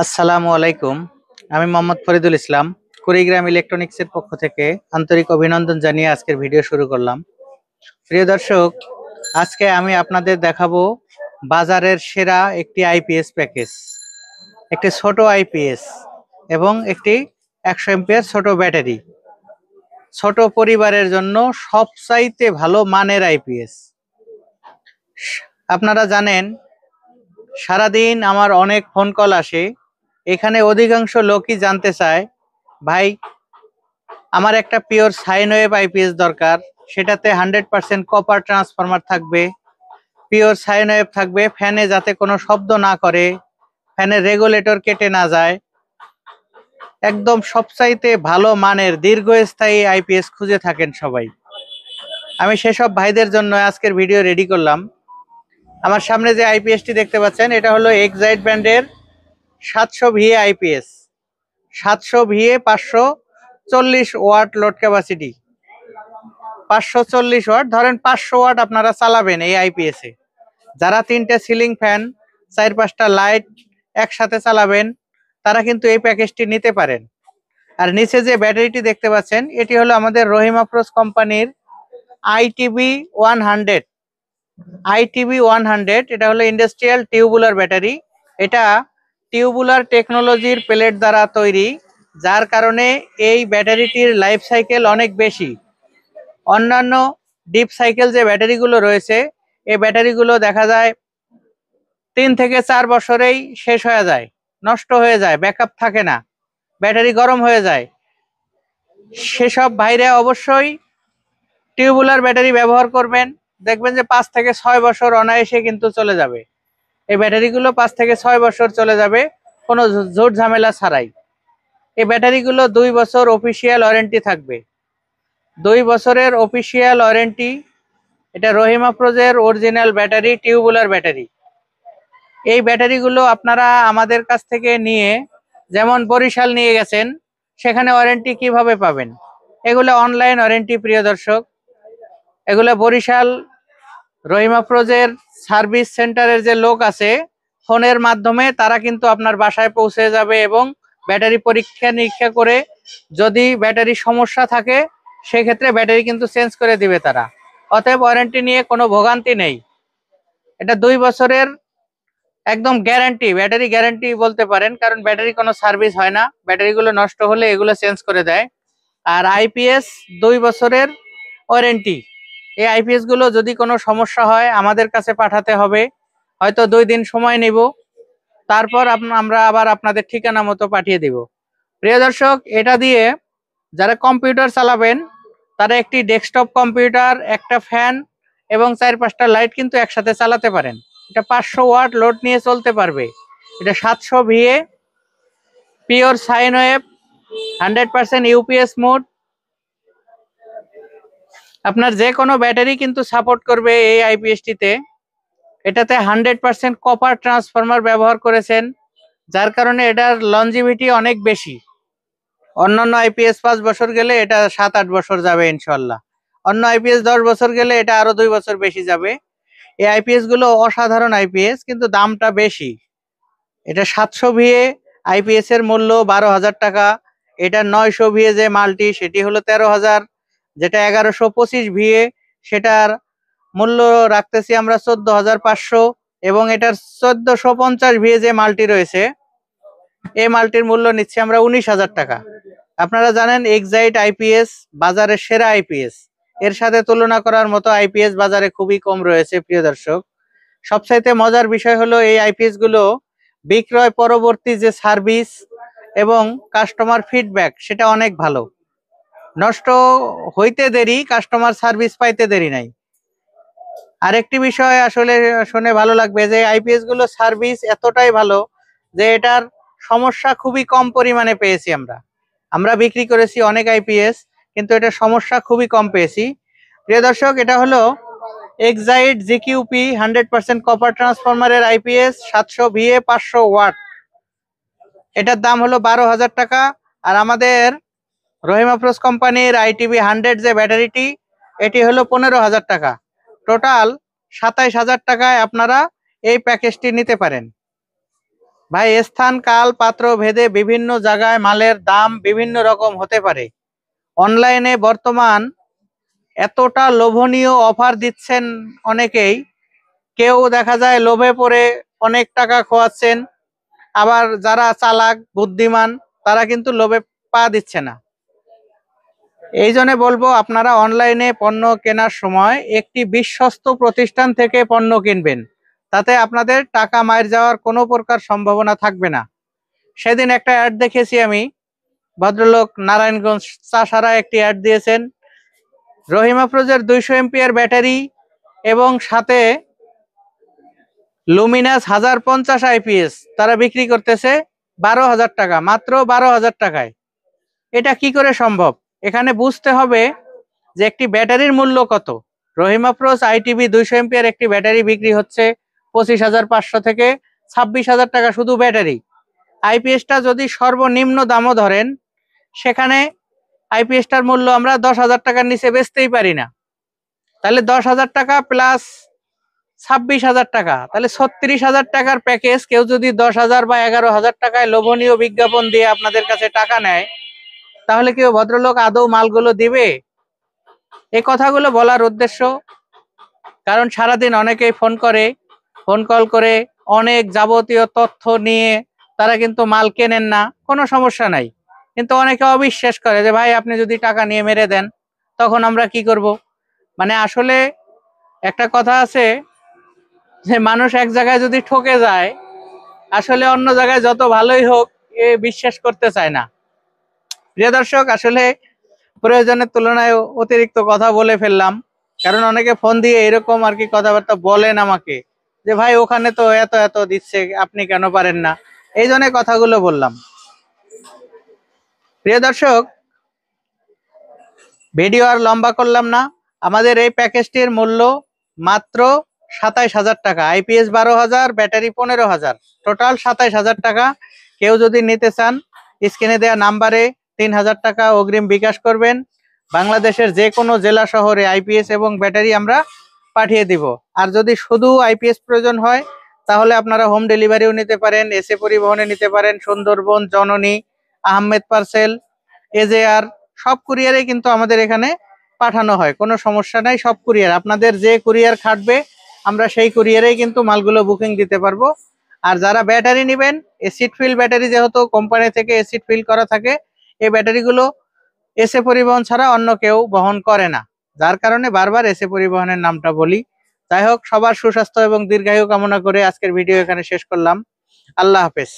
আসসালামু আলাইকুম। আমি মোহাম্মদ ফরিদুল ইসলাম। কুড়িগ্রাম ইলেকট্রনিক্সের পক্ষ থেকে আন্তরিক অভিনন্দন জানিয়ে আজকের ভিডিও শুরু করলাম। প্রিয় দর্শক, আজকে আমি আপনাদের দেখাবো বাজারের সেরা একটি আইপিএস প্যাকেজ, একটি ছোট আইপিএস এবং একটি 100 এমপিআর ছোট ব্যাটারি। ছোট পরিবারের জন্য সবচাইতে ভালো মানের আইপিএস। আপনারা জানেন, সারাদিন আমার অনেক ফোন কল আসে। এখানে অধিকাংশ লোকই জানতে চায়, ভাই আমার একটা পিওর সাইন ওয়েভ আইপিএস দরকার, সেটাতে 100% কপার ট্রান্সফরমার থাকবে, পিওর সাইন ওয়েভ থাকবে, ফ্যানে যাতে কোনো শব্দ না করে, ফ্যানের রেগুলেটর কেটে না যায়, একদম সবচাইতে ভালো মানের দীর্ঘস্থায়ী আইপিএস খুঁজে থাকেন সবাই। আমি সেসব ভাইদের জন্য আজকের ভিডিও রেডি করলাম। আমার সামনে যে আইপিএসটি দেখতে পাচ্ছেন, এটা হলো এক্সাইট ব্র্যান্ডের 700 VA IPS. 700 VA, 540 watt load capacity. 540 watt, ধরেন 500 ওয়াট আপনারা চালাবেন এই আইপিএস এ। যারা 3টে সিলিং ফ্যান, 4-5টা লাইট একসাথে চালাবেন, তারা কিন্তু এই প্যাকেজটি নিতে পারেন। আর নিচে যে ব্যাটারিটি দেখতে পাচ্ছেন, এটি হলো আমাদের রহিম আফরোজ কোম্পানির আইটিবি 100। আইটিবি 100 এটা হলো ইন্ডাস্ট্রিয়াল টিউবুলার ব্যাটারি। এটা টিউবুলার টেকনোলজির প্লেট দ্বারা তৈরি, যার কারণে এই ব্যাটারিটির লাইফ সাইকেল অনেক বেশি। অন্যান্য ডিপ সাইকেল যে ব্যাটারিগুলো রয়েছে, এই ব্যাটারিগুলো দেখা যায় 3 থেকে 4 বছরেই শেষ হয়ে যায়, নষ্ট হয়ে যায়, ব্যাকআপ থাকে না, ব্যাটারি গরম হয়ে যায়। সেসব ভাইরা অবশ্যই টিউবুলার ব্যাটারি ব্যবহার করবেন। দেখবেন যে 5 থেকে 6 বছর অনায়াসে কিন্তু চলে যাবে। এই ব্যাটারিগুলো 5 থেকে 6 বছর চলে যাবে কোনো ঝুট ঝামেলা ছাড়াই। এই ব্যাটারিগুলো 2 বছর অফিসিয়াল ওয়ারেন্টি থাকবে। 2 বছরের অফিসিয়াল ওয়ারেন্টি। এটা রহিম আফরোজের অরিজিনাল ব্যাটারি, টিউবুলার ব্যাটারি। এই ব্যাটারিগুলো আপনারা আমাদের কাছ থেকে নিয়ে, যেমন বরিশাল নিয়ে গেছেন, সেখানে ওয়ারেন্টি কিভাবে পাবেন? এগুলো অনলাইন ওয়ারেন্টি। প্রিয় দর্শক, এগুলো বরিশাল রহিম আফরোজের সার্ভিস সেন্টারের যে লোক আছে, ফোনের মাধ্যমে তারা কিন্তু আপনার বাসায় পৌঁছে যাবে এবং ব্যাটারি পরীক্ষা নিরীক্ষা করে যদি ব্যাটারি সমস্যা থাকে, সেক্ষেত্রে ব্যাটারি কিন্তু চেঞ্জ করে দিবে তারা। অতএব ওয়ারেন্টি নিয়ে কোনো ভোগান্তি নেই। এটা 2 বছরের একদম গ্যারান্টি, ব্যাটারি গ্যারান্টি বলতে পারেন, কারণ ব্যাটারি কোনো সার্ভিস হয় না, ব্যাটারিগুলো নষ্ট হলে এগুলো চেঞ্জ করে দেয়। আর আইপিএস 2 বছরের ওয়ারেন্টি। এই আইপিএস গুলো যদি কোনো সমস্যা হয় আমাদের কাছে পাঠাতে হবে, হয়তো 2 দিন সময় নেব, তারপর আমরা আবার আপনাদের ঠিকানা মতো পাঠিয়ে দিব। প্রিয় দর্শক, এটা দিয়ে যারা কম্পিউটার চালাবেন, তারা একটি ডেস্কটপ কম্পিউটার, একটা ফ্যান এবং 4-5টা লাইট কিন্তু একসাথে চালাতে পারেন। এটা 500 ওয়াট লোড নিয়ে চলতে পারবে। এটা 700 VA, pure sine wave, 100% UPS mode. আপনার যে কোনো ব্যাটারি কিন্তু সাপোর্ট করবে এই আইপিএসটিতে। এটাতে 100% কপার ট্রান্সফরমার ব্যবহার করেছেন, যার কারণে এটার লনজিভিটি অনেক বেশি। অন্যান্য আইপিএস 5 বছর গেলে এটা 7-8 বছর যাবে ইনশাল্লাহ। অন্য আইপিএস 10 বছর গেলে এটা আরো 2 বছর বেশি যাবে। এই আইপিএস গুলো অসাধারণ আইপিএস, কিন্তু দামটা বেশি। এটা 700 ভিএ আইপিএস এর মূল্য 12,000 টাকা। এটা 900 ভিএ যে মাল্টি, সেটি হলো 13,000। যেটা 1125 ভিএ, সেটার মূল্য রাখতেছি আমরা 14,500। এবং এটার 1450 ভিএ যে মাল্টি রয়েছে, এই মাল্টির মূল্য নিচ্ছি আমরা 19,000 টাকা। আপনারা জানেন এক্সাইট আইপিএস বাজারের সেরা আইপিএস। এর সাথে তুলনা করার মতো আইপিএস বাজারে খুবই কম রয়েছে। প্রিয় দর্শক, সবচাইতে মজার বিষয় হলো এই আইপিএস গুলো বিক্রয় পরবর্তী যে সার্ভিস এবং কাস্টমার ফিডব্যাক, সেটা অনেক ভালো। নষ্ট হইতে দেরি, কাস্টমার সার্ভিস পাইতে দেরি নাই। আরেকটি বিষয় আসলে শুনে ভালো লাগবে যে আইপিএস গুলো সার্ভিস এতটাই ভালো যে এটার সমস্যা খুবই কম পরিমাণে পেয়েছি আমরা। আমরা বিক্রি করেছি অনেক আইপিএস, কিন্তু এটা সমস্যা খুবই কম পেয়েছি। প্রিয় দর্শক, এটা হলো এক্সাইট জিকিউপি 100% কপার ট্রান্সফরমারের আইপিএস 700 ভিএ 500 ওয়াট। এটার দাম হলো 12,000 টাকা। আর আমাদের রহিম আফরোজ কোম্পানির আইটিবি 100 যে ব্যাটারিটি, এটি হলো 15,000 টাকা। টোটাল 27,000 টাকায় আপনারা এই প্যাকেজটি নিতে পারেন। ভাই স্থান কাল পাত্র ভেদে বিভিন্ন জায়গায় মালের দাম বিভিন্ন রকম হতে পারে। অনলাইনে বর্তমান এতটা লোভনীয় অফার দিচ্ছেন অনেকেই, কেউ দেখা যায় লোভে পড়ে অনেক টাকা খোয়াচ্ছেন, আবার যারা চালাক বুদ্ধিমান তারা কিন্তু লোভে পা দিচ্ছে না। এই জন্য বলবো আপনারা অনলাইনে পণ্য কেনার সময় একটি বিশ্বস্ত প্রতিষ্ঠান থেকে পণ্য কিনবেন, তাতে আপনাদের টাকা মার যাওয়ার কোনো প্রকার সম্ভাবনা থাকবে না। সেদিন একটা অ্যাড দেখেছি আমি, ভদ্রলোক নারায়ণগঞ্জ চাষারা একটি অ্যাড দিয়েছেন, রহিম আফরোজের 200 এমপিয়ার ব্যাটারি এবং সাথে লুমিনাস 1050 আইপিএস তারা বিক্রি করতেছে 12,000 টাকা, মাত্র 12,000 টাকায়। এটা কি করে সম্ভব? এখানে বুঝতে হবে যে একটি ব্যাটারির মূল্য কত। রহিম আফরোজ আইটিভি 200 এমপিয়ার একটি ব্যাটারি বিক্রি হচ্ছে 25,500 থেকে 26,000 টাকা শুধু ব্যাটারি। আইপিএসটা যদি সর্বনিম্ন দামও ধরেন, সেখানে আইপিএসটার মূল্য আমরা 10,000 টাকার নিচে বেচতেই পারি না। তাহলে 10,000 টাকা প্লাস 26,000 টাকা, তাহলে 36,000 টাকার প্যাকেজ কেউ যদি 10,000 বা 11,000 টাকায় লোভনীয় বিজ্ঞাপন দিয়ে আপনাদের কাছে টাকা নেয়, তাহলে কেউ ভদ্রলোক আদৌ মালগুলো দিবে? এই কথাগুলো বলার উদ্দেশ্য, কারণ সারাদিন অনেকেই ফোন কল করে অনেক যাবতীয় তথ্য নিয়ে তারা কিন্তু মাল কেনেন না, কোনো সমস্যা নাই, কিন্তু অনেকে অবিশ্বাস করে যে ভাই আপনি যদি টাকা নিয়ে মেরে দেন তখন আমরা কি করব। মানে আসলে একটা কথা আছে যে মানুষ এক জায়গায় যদি ঠকে যায়, আসলে অন্য জায়গায় যত ভালোই হোক এ বিশ্বাস করতে চায় না। প্রিয় দর্শক, আসলে প্রয়োজনের তুলনায় অতিরিক্ত কথা বলে ফেললাম, কারণ অনেকে ফোন দিয়ে এরকম আর কি কথাবার্তা বলেন আমাকে যে ভাই ওখানে তো এত এত দিচ্ছে, আপনি কেন পারেন না, এই জন্য কথাগুলো বললাম। প্রিয় দর্শক, ভিডিও আর লম্বা করলাম না। আমাদের এই প্যাকেজটির মূল্য মাত্র 27,000 টাকা, আইপিএস 12,000, ব্যাটারি 15,000, টোটাল 27,000 টাকা। কেউ যদি নিতে চান স্ক্রিনে দেওয়া নাম্বারে 3,000 টাকা অগ্রিম বিকাশ করবেন। বাংলাদেশের যে কোনো জেলা শহরে আইপিএস এবং ব্যাটারি আমরা পাঠিয়ে দিব। আর যদি শুধু আইপিএস প্রয়োজন হয় তাহলে আপনারা হোম ডেলিভারিও নিতে পারেন, এসএ পরিবহনে নিতে পারেন, সুন্দরবন, জননী, আহমেদ পার্সেল, এজেআর, সব কুরিয়ারে কিন্তু আমাদের এখানে পাঠানো হয়, কোনো সমস্যা নাই। সব কুরিয়ার, আপনাদের যে কুরিয়ার খাটবে আমরা সেই কুরিয়ারেই কিন্তু মালগুলো বুকিং দিতে পারবো। আর যারা ব্যাটারি নেবেন, এসিড ফিল ব্যাটারি যেহেতু কোম্পানি থেকে এসিড ফিল করা থাকে, এই ব্যাটারিগুলো এসএ পরিবহন ছাড়া অন্য কেউ বহন করে না, যার কারণে বারবার এসএ পরিবহনের নামটা বলি। যাই হোক, সবার সুস্বাস্থ্য এবং দীর্ঘায়ু কামনা করে আজকের ভিডিও এখানে শেষ করলাম। আল্লাহ হাফেজ।